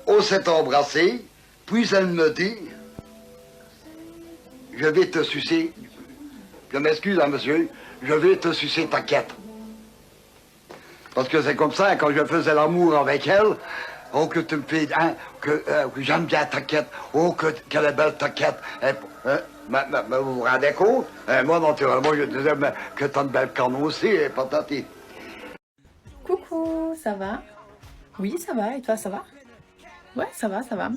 on s'est embrassé, puis elle me dit, je vais te sucer, je m'excuse, hein, monsieur, je vais te sucer ta quête. Parce que c'est comme ça, quand je faisais l'amour avec elle, oh, que tu me fais, hein, que j'aime bien ta quête, oh, quelle est belle ta quête. Mais vous vous rendez compte? Moi, naturellement, je disais que t'as une belle canne aussi, et patati. Coucou, ça va? Oui, ça va, et toi, ça va? Ouais, ça va, ça va.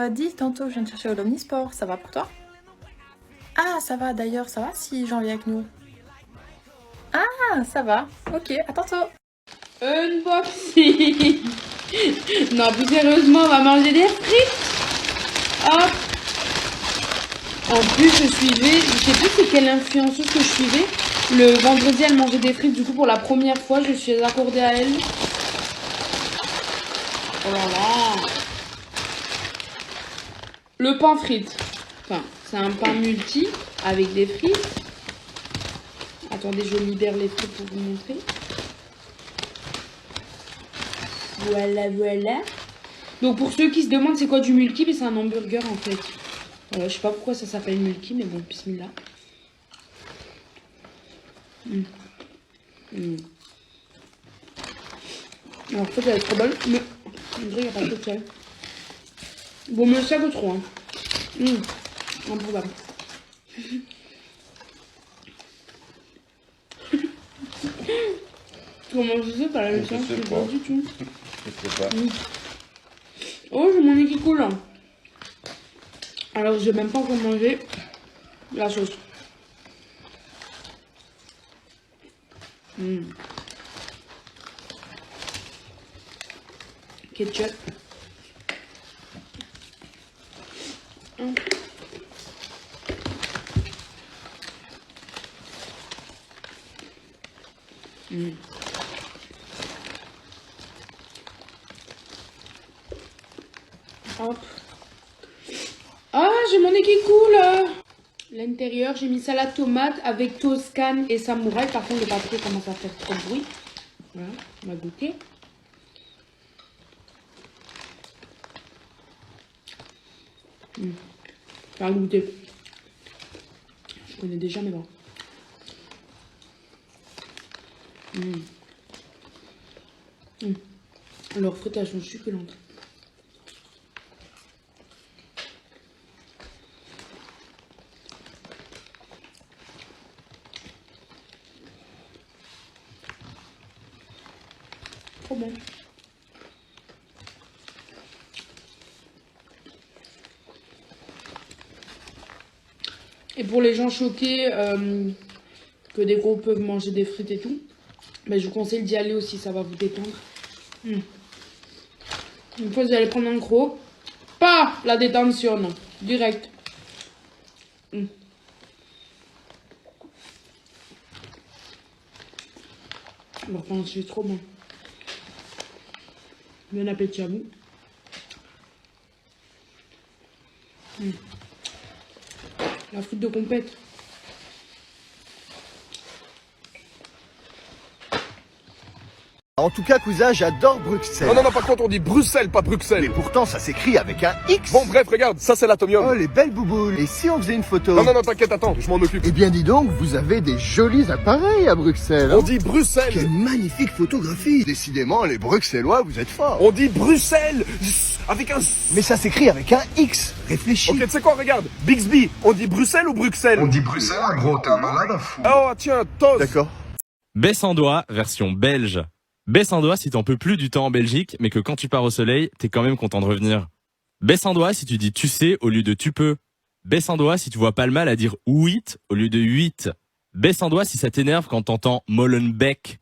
Dis, tantôt, je viens de chercher au l'Omnisport, ça va pour toi? Ah, ça va, d'ailleurs, ça va si j'en viens avec nous? Ah, ça va, ok, à tantôt. Unboxing. Non, plus sérieusement, on va manger des frites. Hop. En plus, je sais plus c'est quelle influenceuse que je suivais. Le vendredi, elle mangeait des frites. Du coup, pour la première fois, je suis accordée à elle. Oh là là. Le pain frites. Enfin, c'est un pain multi avec des frites. Attendez, je libère les frites pour vous montrer. Voilà, voilà. Donc pour ceux qui se demandent c'est quoi du multi, c'est un hamburger en fait. Je sais pas pourquoi ça s'appelle multi, mais bon, bismillah. Alors en fait elle est trop bonne, mais on dirait qu'il n'y a pas de sel. Bon, mais ça goûte trop. Hein. Improbable. Comment je sais pas la leçon, je sais pas du tout. Je sais pas. Oh, j'ai mon nez qui coule. Alors, j'ai même pas encore mangé la sauce. Ketchup. Hop. Ah, j'ai mon nez qui coule. L'intérieur, j'ai mis salade tomate avec Toscane et samouraï. Par contre, le papier commence à faire trop de bruit. Voilà, on va goûter. Faire goûter. Je connais déjà, mais bon. Leurs frites, elles sont succulentes. Trop bon. Et pour les gens choqués que des gros peuvent manger des frites et tout, ben je vous conseille d'y aller aussi, ça va vous détendre. Une fois que vous allez prendre un gros, pas la détention, non, direct. Bon, enfin, c'est trop bon. Bon appétit à vous. La frite de compète. En tout cas, cousin, j'adore Bruxelles. Non, par contre, on dit Bruxelles, pas Bruxelles. Mais pourtant, ça s'écrit avec un X. Bon, bref, regarde, ça c'est l'atomium. Oh, les belles bouboules. Et si on faisait une photo? Non, t'inquiète, attends, je m'en occupe. Eh bien, dis donc, vous avez des jolis appareils à Bruxelles. On dit Bruxelles. Quelle magnifique photographie. Décidément, les Bruxellois, vous êtes forts. On dit Bruxelles avec un... Mais ça s'écrit avec un X. Réfléchis. Ok, tu sais quoi, regarde, Bixby, on dit Bruxelles ou Bruxelles? On dit Bruxelles, gros, t'es un malade à fou. Oh, tiens, toast. D'accord. Baisse en doigt, version belge. Baisse en doigt si t'en peux plus du temps en Belgique, mais que quand tu pars au soleil, t'es quand même content de revenir. Baisse en doigt si tu dis tu sais au lieu de tu peux. Baisse en doigt si tu vois pas le mal à dire ouit au lieu de 8. Baisse en doigt si ça t'énerve quand t'entends Molenbeek.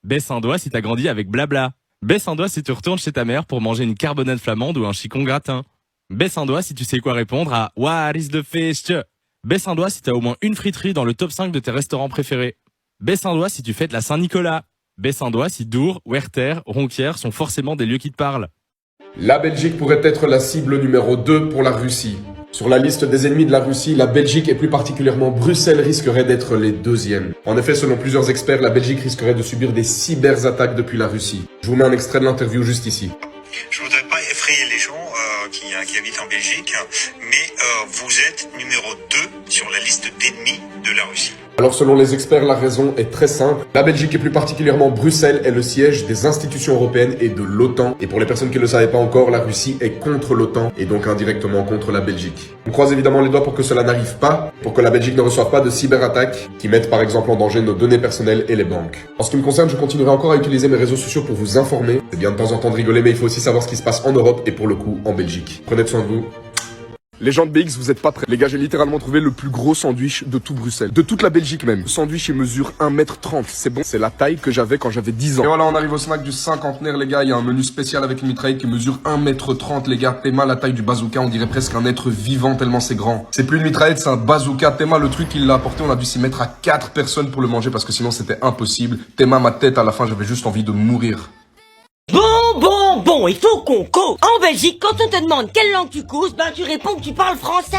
Baisse un doigt si t'as grandi avec blabla. Baisse un doigt si tu retournes chez ta mère pour manger une carbonade flamande ou un chicon gratin. Baisse un doigt si tu sais quoi répondre à What is the feest? Baisse un doigt si t'as au moins une friterie dans le top 5 de tes restaurants préférés. Baisse un doigt si tu fêtes la Saint-Nicolas. Baisse un doigt si Dour, Werther, Ronquière sont forcément des lieux qui te parlent. La Belgique pourrait être la cible numéro 2 pour la Russie. Sur la liste des ennemis de la Russie, la Belgique et plus particulièrement Bruxelles risqueraient d'être les deuxièmes. En effet, selon plusieurs experts, la Belgique risquerait de subir des cyberattaques depuis la Russie. Je vous mets un extrait de l'interview juste ici. Je voudrais pas effrayer les gens qui habitent en Belgique, mais vous êtes numéro 2 sur la liste d'ennemis de la Russie. Alors selon les experts, la raison est très simple. La Belgique et plus particulièrement Bruxelles est le siège des institutions européennes et de l'OTAN. Et pour les personnes qui ne le savaient pas encore, la Russie est contre l'OTAN et donc indirectement contre la Belgique. On croise évidemment les doigts pour que cela n'arrive pas, pour que la Belgique ne reçoive pas de cyberattaques qui mettent par exemple en danger nos données personnelles et les banques. En ce qui me concerne, je continuerai encore à utiliser mes réseaux sociaux pour vous informer. C'est bien de temps en temps de rigoler, mais il faut aussi savoir ce qui se passe en Europe et pour le coup en Belgique. Prenez soin de vous. Les gens de BX, vous êtes pas prêts. Les gars, j'ai littéralement trouvé le plus gros sandwich de tout Bruxelles. De toute la Belgique même. Le sandwich, il mesure 1m30. C'est bon, c'est la taille que j'avais quand j'avais 10 ans. Et voilà, on arrive au snack du cinquantenaire, les gars. Il y a un menu spécial avec une mitraillette qui mesure 1m30, les gars. Théma, la taille du bazooka, on dirait presque un être vivant tellement c'est grand. C'est plus une mitraillette, c'est un bazooka. Théma, le truc, il l'a apporté, on a dû s'y mettre à 4 personnes pour le manger parce que sinon c'était impossible. Théma, ma tête, à la fin, j'avais juste envie de mourir. Bon, il faut qu'on cause. En Belgique, quand on te demande quelle langue tu causes, ben tu réponds que tu parles français.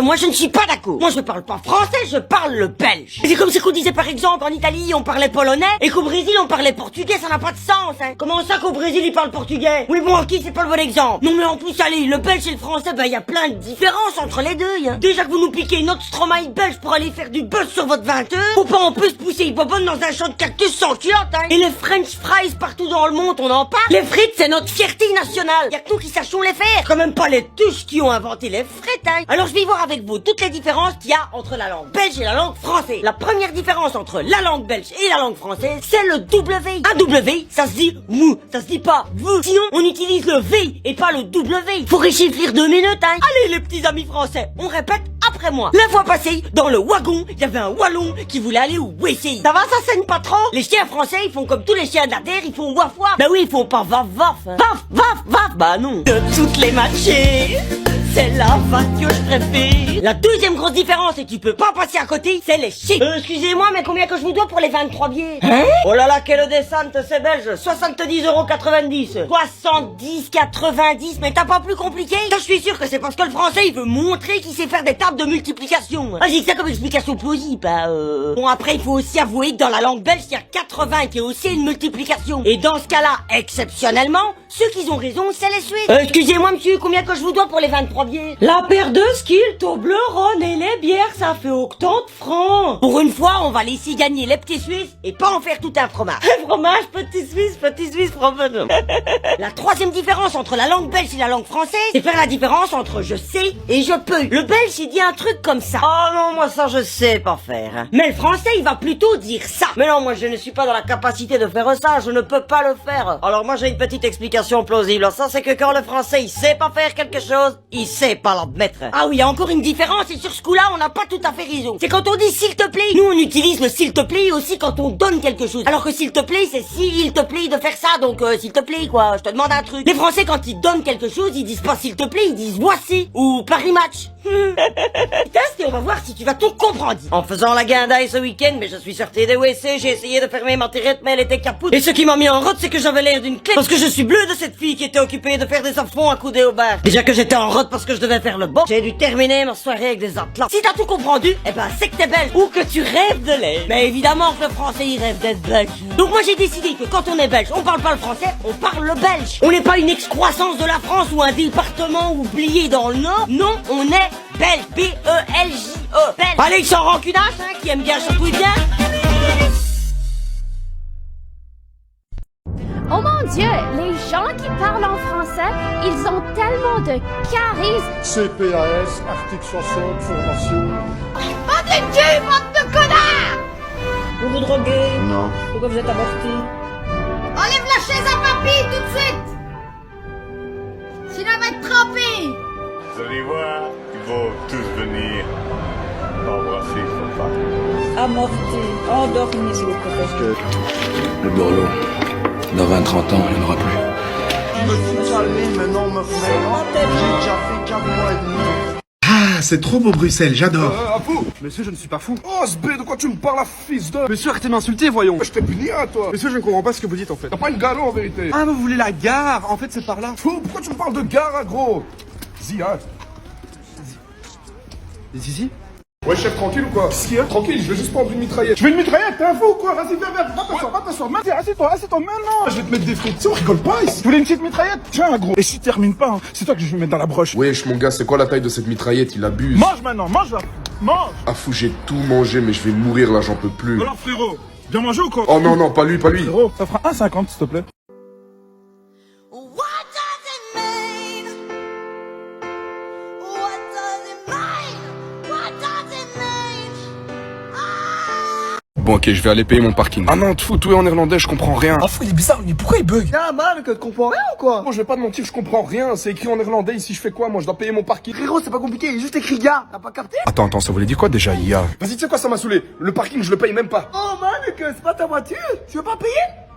Moi je ne suis pas d'accord. Moi je parle pas français, je parle le belge. C'est comme si qu'on disait par exemple en Italie on parlait polonais et qu'au Brésil on parlait portugais, ça n'a pas de sens, hein. Comment ça qu'au Brésil ils parlent portugais? Oui bon, ok, c'est pas le bon exemple. Non mais en plus allez, le belge et le français, ben y a plein de différences entre les deux, hein. Déjà que vous nous piquez notre Stromae belge pour aller faire du buzz sur votre 20 heures, faut pas en plus pousser Hippopote dans un champ de cactus sans culotte, hein. Et les French fries partout dans le monde, on en parle. Les frites, c'est notre fierté nationale. Y'a que nous qui sachons les faire. Quand même pas les Tuches qui ont inventé les frites, hein. Alors je vais voir avec vous toutes les différences qu'il y a entre la langue belge et la langue française. La première différence entre la langue belge et la langue française, c'est le W. Un W, ça se dit mou, ça se dit pas vous. Sinon, on utilise le V et pas le W. Faut réfléchir 2 minutes, hein. Allez les petits amis français, on répète après moi. La fois passée, dans le wagon, il y avait un wallon qui voulait aller au WC. Ça va, ça saigne pas trop? Les chiens français, ils font comme tous les chiens de la terre, ils font waf waf. Bah oui, ils font pas vaf vaf. Vaf vaf vaf. Bah non. De toutes les matchées, c'est la vache que je préfère. La deuxième grosse différence, et tu peux pas passer à côté, c'est les chics. Excusez-moi, mais combien que je vous dois pour les 23 billets? Hein? Oh là là, quelle descente, c'est belge. 70,90 €. 70,90, mais t'as pas plus compliqué? Ça, je suis sûr que c'est parce que le français, il veut montrer qu'il sait faire des tables de multiplication. Ah, j'ai que ça comme explication plausible, hein, Bon, après, il faut aussi avouer que dans la langue belge, il y a 80 qui est aussi une multiplication. Et dans ce cas-là, exceptionnellement, ceux qui ont raison, c'est les Suisses. Excusez-moi, monsieur, combien que je vous dois pour les 23 billets? La paire de skills, au bleu, rhône et les bières, ça fait 80 francs. Pour une fois, on va laisser gagner les petits Suisses et pas en faire tout un fromage. Fromage, petit Suisse, fromage. La troisième différence entre la langue belge et la langue française, c'est faire la différence entre je sais et je peux. Le belge, il dit un truc comme ça. Oh non, moi ça, je sais pas faire. Mais le français, il va plutôt dire ça. Mais non, moi je ne suis pas dans la capacité de faire ça, je ne peux pas le faire. Alors moi j'ai une petite explication plausible. Ça, c'est que quand le français, il sait pas faire quelque chose, il sait pas l'admettre. Ah oui, il y a encore une différence et sur ce coup-là, on n'a pas tout à fait raison. C'est quand on dit s'il te plaît. Nous, on utilise le s'il te plaît aussi quand on donne quelque chose. Alors que s'il te plaît, c'est s'il te plaît de faire ça, donc s'il te plaît, quoi, je te demande un truc. Les Français, quand ils donnent quelque chose, ils disent pas s'il te plaît, ils disent voici ou Paris Match. Teste et on va voir si tu vas tout comprendre. En faisant la guindaille ce week-end, mais je suis sorti des WC, j'ai essayé de fermer ma tirette, mais elle était capoute. Et ce qui m'a mis en route, c'est que j'avais l'air d'une clé. Parce que je suis bleu de cette fille qui était occupée de faire des affronts accoudés au bar. Déjà que j'étais en route parce que je devais faire le bon, j'ai dû terminer ma soirée avec des atlas. Si t'as tout comprendu, eh ben c'est que t'es belge ou que tu rêves de l'être. Mais évidemment que le français il rêve d'être belge. Donc moi j'ai décidé que quand on est belge, on parle pas le français, on parle le belge. On n'est pas une excroissance de la France ou un département oublié dans le Nord. Non, on est belge. B-E-L-J-E. Belge. Allez, ils sont rancunasse, hein, qui aime bien chatouiller bien. Oh mon Dieu, les gens qui parlent en français, ils ont tellement de charisme. CPAS, article 60, formation. Bande de Dieu, bande de connards! Vous vous droguez? Non. Pourquoi vous êtes avorté? Enlève la chaise à papy tout de suite! Sinon elle va être trempée! Vous allez voir, ils vont tous venir embrasser papa. Amorti, endormi, s'il vous plaît. Le borloo, dans 20-30 ans, il n'y en aura plus. Je me suis calmé, maintenant me remet. J'ai déjà fait 4 mois et demi. Ah, c'est trop beau Bruxelles, j'adore. À vous. Monsieur, je ne suis pas fou. Oh, SB, de quoi tu me parles, la fils de... Monsieur, arrêtez de m'insulter, voyons. Je t'ai puni, hein, toi. Monsieur, je ne comprends pas ce que vous dites, en fait. T'as pas une gare, en vérité. Ah, vous voulez la gare? En fait, c'est par là. Fou, pourquoi tu me parles de gare, hein, gros? Zi, hein. Zizi? Ouais, chef, tranquille ou quoi? Qu'est-ce qu'il y a? Tranquille, je vais juste prendre une mitraillette. Tu veux une mitraillette? T'es un fou ou quoi? Vas-y, viens, va t'asseoir. Viens, assieds-toi maintenant. Je vais te mettre des frites. On rigole pas ici. Tu voulais une petite mitraillette? Tiens, gros. Et si tu termines pas, hein, c'est toi que je vais mettre dans la broche. Wesh, mon gars, c'est quoi la taille de cette mitraillette? Il abuse. Mange maintenant, mange là. Mange. Ah fou, j'ai tout mangé, mais je vais mourir là, j'en peux plus. Alors, frérot, bien manger ou quoi? Oh non, non, pas lui. Frérot, ça fera 1,50 s'il te plaît. Bon, ok, je vais aller payer mon parking. Ah non, te fous, tout est en néerlandais, je comprends rien. Ah fou, il est bizarre, mais pourquoi il bug? Ah man, que tu comprends rien ou quoi? Moi, je vais pas te mentir, je comprends rien. C'est écrit en néerlandais, ici, je fais quoi? Moi, je dois payer mon parking. Frérot, c'est pas compliqué, il est juste écrit gars, t'as pas capté? Attends, ça voulait dire quoi déjà, IA? Vas-y, tu sais quoi, ça m'a saoulé. Le parking, je le paye même pas. Oh man, que c'est pas ta voiture? Tu veux pas payer?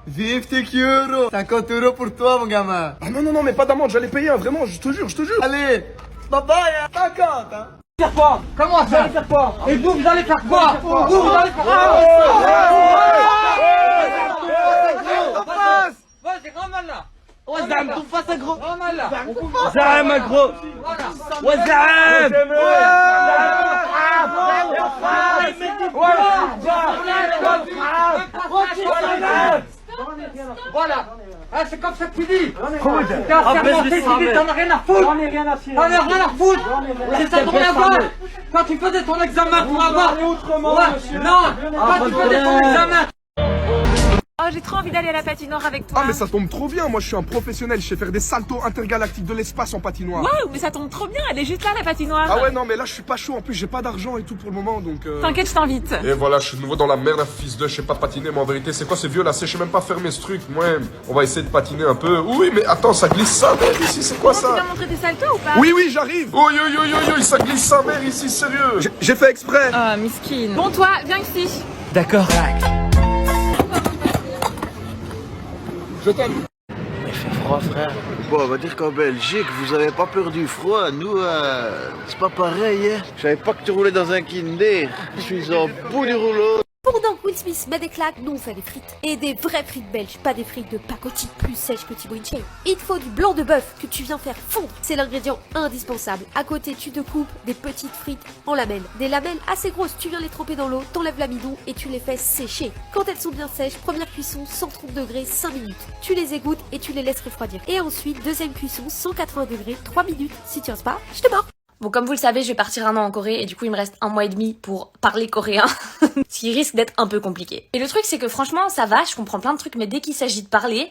Vive tes euros, 50 € pour toi mon gamin. Ah non, mais pas d'amende, j'allais payer, hein, vraiment, je te jure. Allez, bye bye, hein. 50 hein. Faire quoi? Comment ça? Vous allez faire quoi? Et vous allez faire quoi? Vous allez faire quoi? Vas-y, ramène là. Wazam, tout face à gros. Ramène là. Wazam, gros. Wazam. Voilà. Ah, c'est comme ça que tu dis. T'es un sermenté, t'en as rien à foutre. T'en as rien à foutre. C'est ça ton avoir. Quand tu faisais ton examen pour avoir. Non, quand tu faisais ton examen. Oh, j'ai trop envie d'aller à la patinoire avec toi. Ah mais ça tombe trop bien, moi je suis un professionnel, je sais faire des saltos intergalactiques de l'espace en patinoire. Waouh, mais ça tombe trop bien, elle est juste là la patinoire. Ah ouais non mais là je suis pas chaud, en plus j'ai pas d'argent et tout pour le moment donc T'inquiète, je t'invite. Et voilà, je suis de nouveau dans la merde, fils de, je sais pas patiner, mais en vérité c'est quoi ces vieux là, je sais même pas fermer ce truc, moi on va essayer de patiner un peu. Oui mais attends, ça glisse sa mère ici, c'est quoi ça? Tu vas montrer tes saltos ou pas? Oui j'arrive. Oui, ça glisse sa mère ici, sérieux. J'ai fait exprès. Ah, miskin. Bon toi, viens ici. D'accord. Je t'aime. Il fait froid frère. Bon, on va dire qu'en Belgique, vous avez pas peur du froid. Nous, c'est pas pareil, hein. Je savais pas que tu roulais dans un Kinder. Je suis au bout du rouleau. Pendant que Will Smith met des claques, nous on fait des frites. Et des vraies frites belges, pas des frites de pacotille plus sèches que Thibaut Inchey. Il te faut du blanc de bœuf que tu viens faire fondre. C'est l'ingrédient indispensable. À côté, tu te coupes des petites frites en lamelles. Des lamelles assez grosses, tu viens les tremper dans l'eau, t'enlèves l'amidon et tu les fais sécher. Quand elles sont bien sèches, première cuisson 130 degrés 5 minutes. Tu les égouttes et tu les laisses refroidir. Et ensuite, deuxième cuisson 180 degrés 3 minutes. Si tu oses pas, je te mords. Bon, comme vous le savez, je vais partir 1 an en Corée et du coup, il me reste 1 mois et demi pour parler coréen. Ce qui risque d'être un peu compliqué. Et le truc, c'est que franchement, ça va, je comprends plein de trucs, mais dès qu'il s'agit de parler,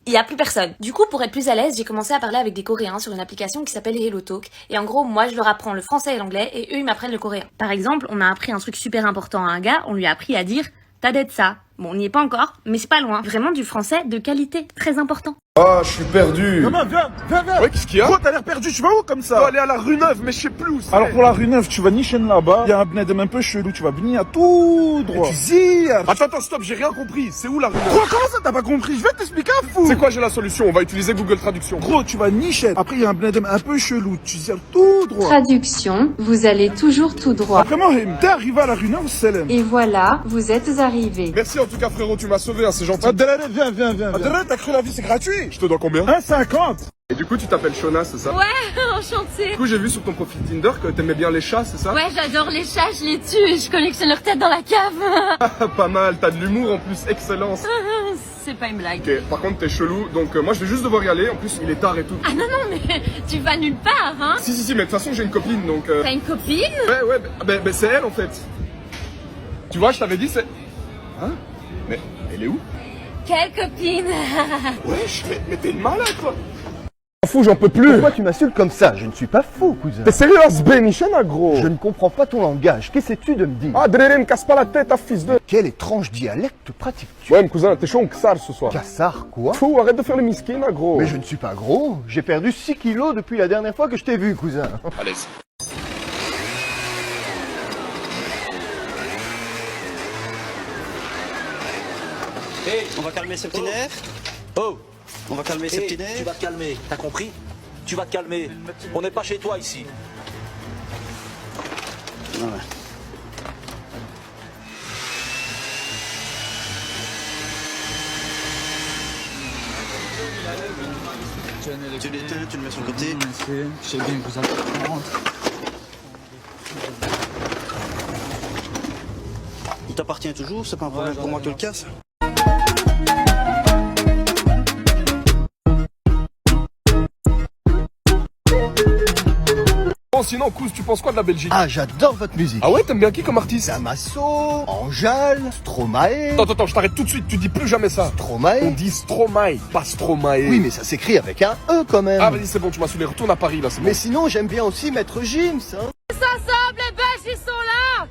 il y a plus personne. Du coup, pour être plus à l'aise, j'ai commencé à parler avec des Coréens sur une application qui s'appelle HelloTalk. Et en gros, moi, je leur apprends le français et l'anglais et eux, ils m'apprennent le coréen. Par exemple, on a appris un truc super important à un gars, on lui a appris à dire « t'as d'être ça ». Bon, on n'y est pas encore, mais c'est pas loin. Vraiment du français de qualité, très important. Ah, je suis perdu. Gamin, viens. Ouais, qu'est-ce qu'il y a? Gros, t'as l'air perdu, tu vas où comme ça? Je dois aller à la rue Neuve, mais je sais plus où c'est. Alors pour la rue Neuve, tu vas nicher là-bas, il y a un bnedem un peu chelou, tu vas venir tout droit. Tu zires. Attends, stop, j'ai rien compris. C'est où la rue Neuve? Gros, comment ça t'as pas compris? Je vais t'expliquer un fou. C'est quoi, j'ai la solution? On va utiliser Google Traduction. Gros, tu vas nicher. Après, il y a un bnedem un peu chelou, tu zires tout droit. Traduction, vous allez toujours tout droit. Après moi, t'es arrivé à la rue Neuve, Selem. Et voilà, vous êtes arrivé. Merci en tout cas, frérot, tu m'as sauvé, hein, c'est gentil. Adelaide, viens. Adelaide, t'as cru la vie, c'est gratuit. Je te dois combien? 1,50. Et du coup, tu t'appelles Shona, c'est ça? Ouais, enchantée. Du coup, j'ai vu sur ton profil Tinder que t'aimais bien les chats, c'est ça? Ouais, j'adore les chats, je les tue et je collectionne leur tête dans la cave. Pas mal, t'as de l'humour en plus, excellence. C'est pas une blague. Ok, par contre, t'es chelou, donc moi je vais juste devoir y aller. En plus, il est tard et tout. Ah non, mais tu vas nulle part, hein. Si, mais de toute façon, j'ai une copine, donc... T'as une copine? Ouais, bah, c'est elle en fait. Tu vois, je t'avais dit, c'est... Hein? Mais elle est où? Quelle copine? Wesh, mais t'es une malade, quoi. Fou, j'en peux plus. Pourquoi tu m'insultes comme ça? Je ne suis pas fou, cousin. T'es sérieux, Asbenichena, gros? Je ne comprends pas ton langage. Qu'essaies-tu de me dire? Ah, Drere, me casse pas la tête, à fils de... Quel étrange dialecte pratiques-tu? Ouais, mon cousin, t'es chaud, on Ksar ce soir. Kassar, quoi? Fou, arrête de faire le miskin, là, gros. Mais je ne suis pas gros. J'ai perdu 6 kilos depuis la dernière fois que je t'ai vu, cousin. Allez. Hey, on va calmer ce petit nerf. Oh, on va calmer ce petit nerf. Tu vas te calmer, t'as compris? Tu vas te calmer. On n'est pas chez toi ici. Ouais. Tu l'éteins, tu le mets sur le côté. Je sais bien que vous allez comprendre. t'appartient toujours, c'est pas un problème pour moi que le casse. Bon, sinon, Kouz, tu penses quoi de la Belgique? Ah, j'adore votre musique. Ah ouais, t'aimes bien qui comme artiste? Damaso, Angèle, Stromae. Attends, je t'arrête tout de suite, tu dis plus jamais ça. Stromae. On dit Stromae, pas Stromae. Oui, mais ça s'écrit avec un E quand même. Ah, vas-y, c'est bon, tu m'as saoulé, retourne à Paris là, c'est bon. Mais sinon, j'aime bien aussi Maître Gims, hein. Ça semble, les Belges, ils sont là.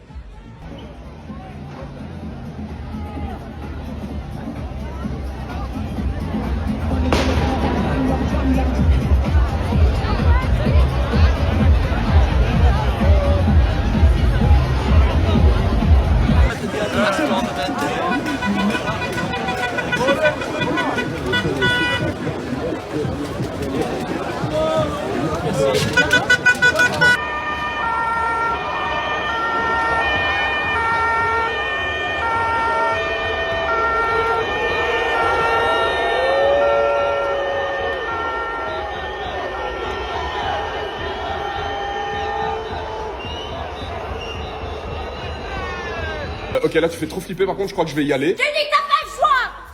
Ok, là tu fais trop flipper, par contre je crois que je vais y aller. Je dis que t'as pas le choix.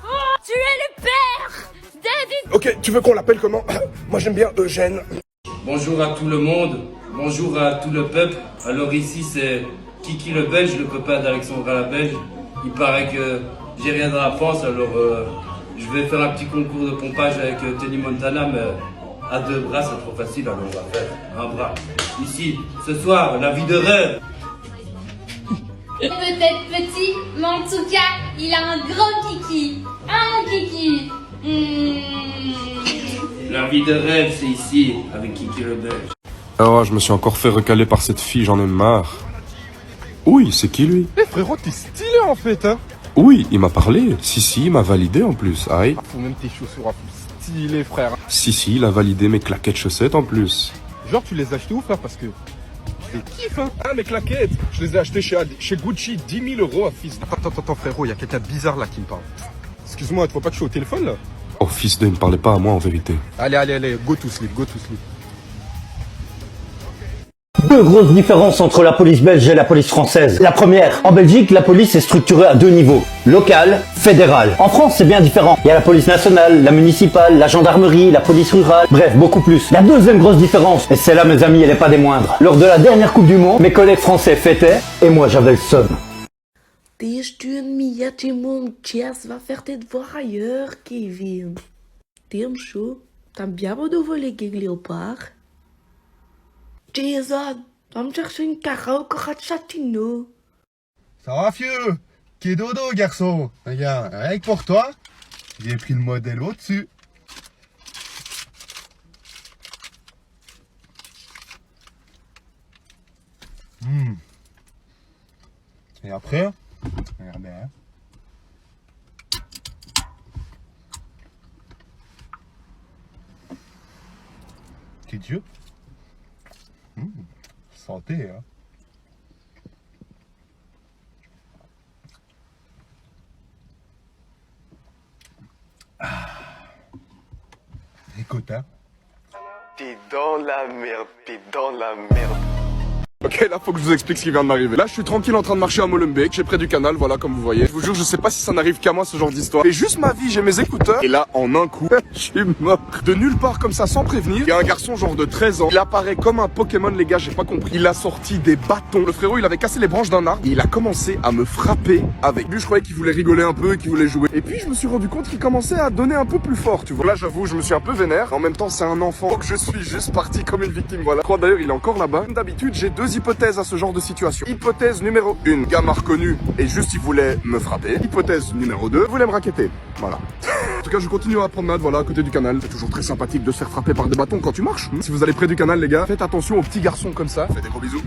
Oh, tu es le père David. Ok, tu veux qu'on l'appelle comment? Moi j'aime bien Eugène. Bonjour à tout le monde, bonjour à tout le peuple. Alors ici c'est Kiki le Belge, le copain d'Alexandra la Belge. Il paraît que j'ai rien dans la France, alors je vais faire un petit concours de pompage avec Tony Montana, mais à deux bras c'est trop facile, alors on va faire un bras. Ici, ce soir, la vie de rêve. Peut-être petit, mais en tout cas, il a un gros kiki. Un kiki. La vie de rêve, c'est ici, avec Kiki le Belge. Oh, je me suis encore fait recaler par cette fille, j'en ai marre. Oui, c'est qui lui? Eh frérot, t'es stylé en fait, hein. Oui, il m'a parlé. Si, il m'a validé en plus. Aïe. Faut même tes chaussures à stylé, frère. Si, il a validé mes claquettes chaussettes en plus. Genre, tu les as achetées où, frère? Parce que je les kiffe, hein. Ah, mes claquettes, je les ai achetées chez Gucci, 10 000 € à fils. Attends, frérot, il y a quelqu'un de bizarre là qui me parle. Excuse-moi, tu vois pas que je suis au téléphone là? Oh, fils de, ne parlez pas à moi en vérité. Allez, go to sleep. Deux grosses différences entre la police belge et la police française. La première, en Belgique, la police est structurée à deux niveaux. Local, fédéral. En France, c'est bien différent. Il y a la police nationale, la municipale, la gendarmerie, la police rurale, bref, beaucoup plus. La deuxième grosse différence, et celle-là, mes amis, elle n'est pas des moindres. Lors de la dernière Coupe du Monde, mes collègues français fêtaient, et moi, j'avais le seum. Desde une minute, mon Jess va faire tes devoirs ailleurs, Kevin. T'es chaud? T'as bien beau de voler léopard? Jason, va me chercher une karaoke à Châtillon. Ça va, vieux? Qui dodo, garçon? Regarde, rien que pour toi, j'ai pris le modèle au-dessus. Et après, regardez, hein. Petit Dieu. Santé, hein. Écoute, hein. T'es dans la merde. Ok, là faut que je vous explique ce qui vient de m'arriver. Là je suis tranquille en train de marcher à Molenbeek, j'ai près du canal, voilà comme vous voyez. Je vous jure, je sais pas si ça n'arrive qu'à moi ce genre d'histoire. C'est juste ma vie, j'ai mes écouteurs. Et là, en un coup, je suis mort. De nulle part comme ça, sans prévenir, il y a un garçon genre de 13 ans. Il apparaît comme un Pokémon les gars, j'ai pas compris. Il a sorti des bâtons. Le frérot, il avait cassé les branches d'un arbre. Et il a commencé à me frapper avec. Lui, je croyais qu'il voulait rigoler un peu, qu'il voulait jouer. Et puis je me suis rendu compte qu'il commençait à donner un peu plus fort, tu vois. Là j'avoue, je me suis un peu vénère. En même temps, c'est un enfant. Donc je suis juste parti comme une victime, voilà. Je crois d'ailleurs, il est encore là-bas. Comme d'habitude, j'ai deux hypothèses à ce genre de situation. Hypothèse numéro 1, gamin reconnu et juste il voulait me frapper. Hypothèse numéro 2, il voulait me raqueter. Voilà. En tout cas, je continue à promenade, voilà, à côté du canal. C'est toujours très sympathique de se faire frapper par des bâtons quand tu marches. Si vous allez près du canal, les gars, faites attention aux petits garçons comme ça. Faites des gros bisous.